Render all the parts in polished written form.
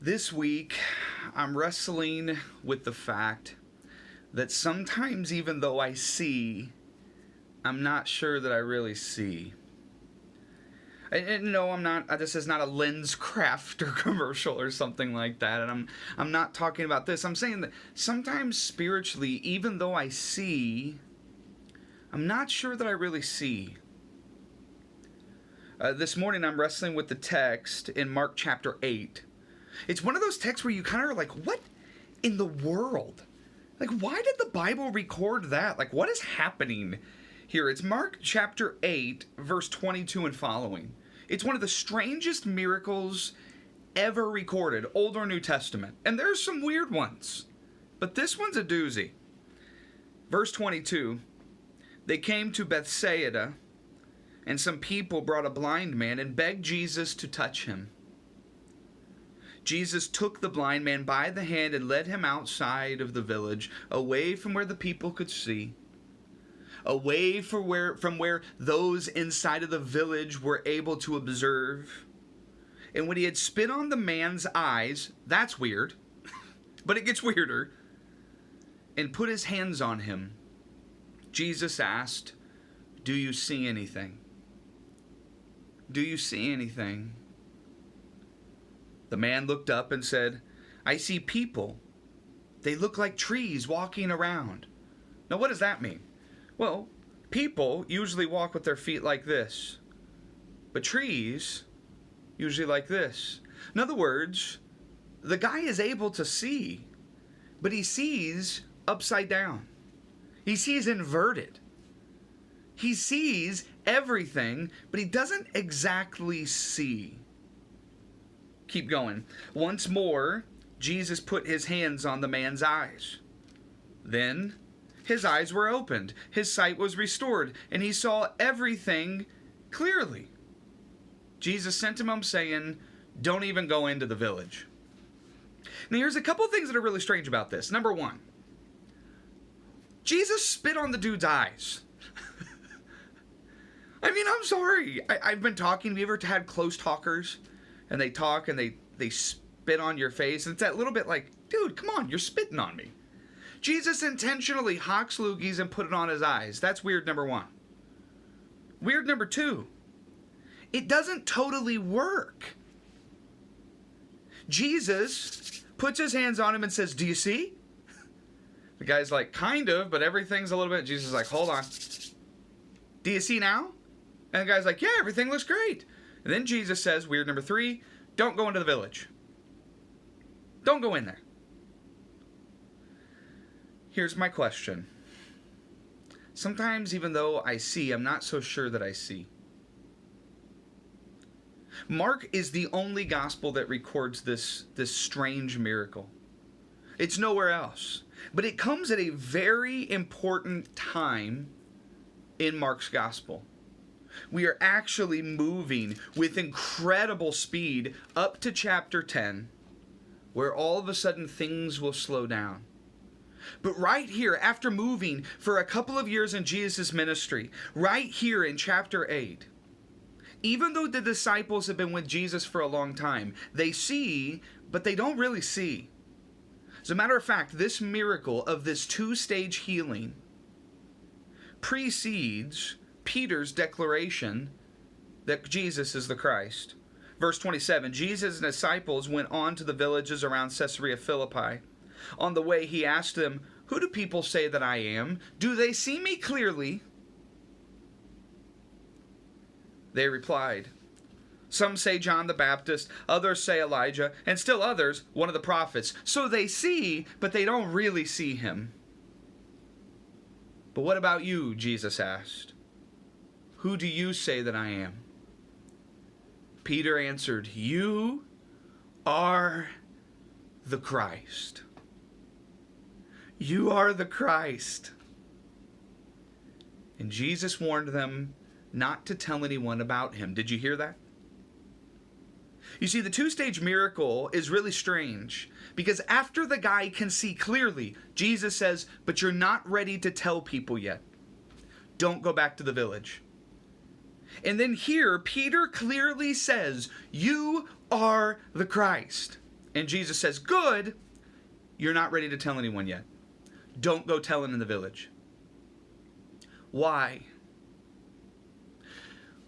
This week, I'm wrestling with the fact that sometimes, even though I see, I'm not sure that I really see. And no, I'm not. This is not a lens crafter commercial or something like that. And I'm not talking about this. I'm saying that sometimes spiritually, even though I see, I'm not sure that I really see. This morning, I'm wrestling with the text in Mark chapter 8. It's one of those texts where you kind of are like, what in the world? Like, why did the Bible record that? Like, what is happening here? It's Mark chapter 8, verse 22 and following. It's one of the strangest miracles ever recorded, Old or New Testament. And there's some weird ones, but this one's a doozy. Verse 22, they came to Bethsaida, and some people brought a blind man and begged Jesus to touch him. Jesus took the blind man by the hand and led him outside of the village, away from where the people could see, away from where those inside of the village were able to observe. And when he had spit on the man's eyes, that's weird, but it gets weirder, and put his hands on him, Jesus asked, "Do you see anything? Do you see anything?" The man looked up and said, "I see people. They look like trees walking around." Now, what does that mean? Well, people usually walk with their feet like this, but trees usually like this. In other words, the guy is able to see, but he sees upside down. He sees inverted. He sees everything, but he doesn't exactly see. Keep going. Once more, Jesus put his hands on the man's eyes. Then his eyes were opened, his sight was restored, and he saw everything clearly. Jesus sent him home saying, "Don't even go into the village." Now here's a couple of things that are really strange about this. Number one, Jesus spit on the dude's eyes. I mean, I'm sorry. I've been talking. Have you ever had close talkers? And they talk and they spit on your face. And it's that little bit like, dude, come on, you're spitting on me. Jesus intentionally hawks loogies and put it on his eyes. That's weird number one. Weird number two, it doesn't totally work. Jesus puts his hands on him and says, "Do you see?" The guy's like, kind of, but everything's a little bit. Jesus is like, hold on. "Do you see now?" And the guy's like, "Yeah, everything looks great." And then Jesus says, weird number three, don't go into the village. Don't go in there. Here's my question. Sometimes, even though I see, I'm not so sure that I see. Mark is the only gospel that records this strange miracle. It's nowhere else. But it comes at a very important time in Mark's gospel. We are actually moving with incredible speed up to chapter 10, where all of a sudden things will slow down. But right here, after moving for a couple of years in Jesus' ministry, right here in chapter 8, even though the disciples have been with Jesus for a long time, they see, but they don't really see. As a matter of fact, this miracle of this two-stage healing precedes Peter's declaration that Jesus is the Christ. Verse 27, Jesus and his disciples went on to the villages around Caesarea Philippi. On the way, he asked them, "Who do people say that I am? Do they see me clearly?" They replied, "Some say John the Baptist, others say Elijah, and still others, one of the prophets." So they see, but they don't really see him. "But what about you?" Jesus asked. "Who do you say that I am?" Peter answered, "You are the Christ." You are the Christ. And Jesus warned them not to tell anyone about him. Did you hear that? You see, the two-stage miracle is really strange because after the guy can see clearly, Jesus says, "But you're not ready to tell people yet. Don't go back to the village." And then here, Peter clearly says, "You are the Christ." And Jesus says, good, you're not ready to tell anyone yet. Don't go telling in the village. Why?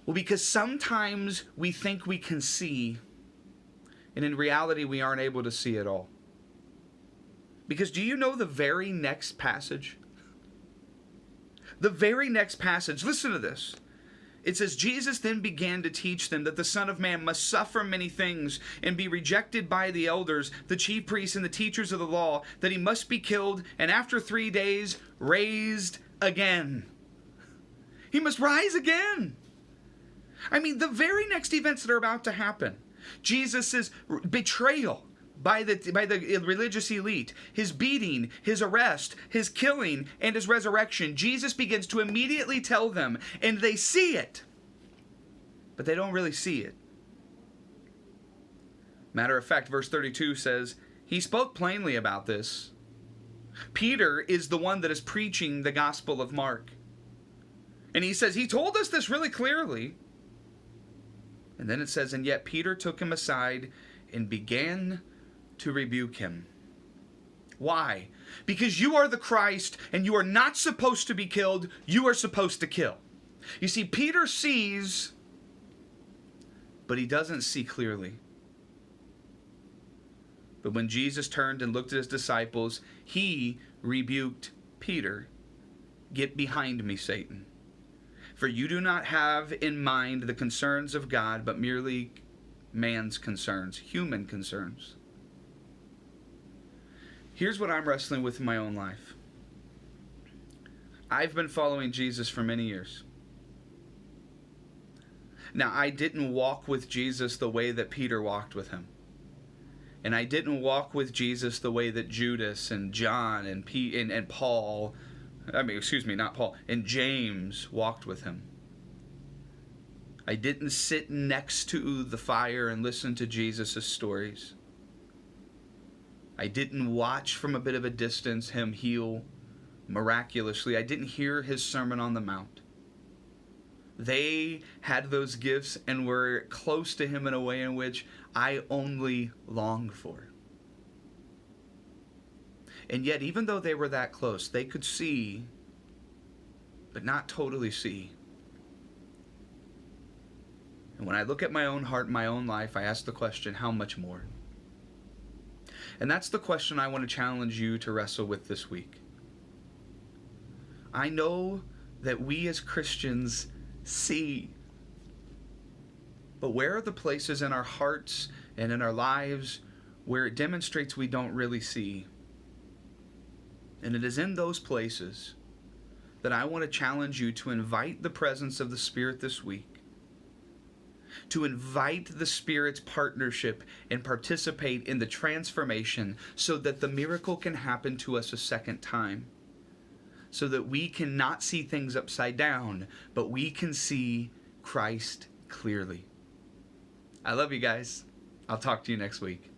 Well, because sometimes we think we can see, and in reality we aren't able to see at all. Because do you know the very next passage? The very next passage, listen to this. It says, Jesus then began to teach them that the Son of Man must suffer many things and be rejected by the elders, the chief priests, and the teachers of the law, that he must be killed, and after 3 days raised again. He must rise again. I mean, the very next events that are about to happen, Jesus' betrayal by the religious elite, his beating, his arrest, his killing, and his resurrection, Jesus begins to immediately tell them, and they see it, but they don't really see it. Matter of fact, verse 32 says, he spoke plainly about this. Peter is the one that is preaching the Gospel of Mark. And he says, he told us this really clearly. And then it says, and yet Peter took him aside and began to rebuke him. Why? Because you are the Christ and you are not supposed to be killed. You are supposed to kill. You see, Peter sees, but he doesn't see clearly. But when Jesus turned and looked at his disciples, he rebuked Peter. Get behind me, Satan. For you do not have in mind the concerns of God, but merely man's concerns, human concerns. Here's what I'm wrestling with in my own life. I've been following Jesus for many years. Now, I didn't walk with Jesus the way that Peter walked with him. And I didn't walk with Jesus the way that Judas and John and Paul, not Paul, and James walked with him. I didn't sit next to the fire and listen to Jesus' stories. I didn't watch from a bit of a distance him heal miraculously. I didn't hear his Sermon on the Mount. They had those gifts and were close to him in a way in which I only longed for. And yet, even though they were that close, they could see, but not totally see. And when I look at my own heart and my own life, I ask the question, how much more? And that's the question I want to challenge you to wrestle with this week. I know that we as Christians see, but where are the places in our hearts and in our lives where it demonstrates we don't really see? And it is in those places that I want to challenge you to invite the presence of the Spirit this week, to invite the Spirit's partnership and participate in the transformation so that the miracle can happen to us a second time, so that we can not see things upside down, but we can see Christ clearly. I love you guys. I'll talk to you next week.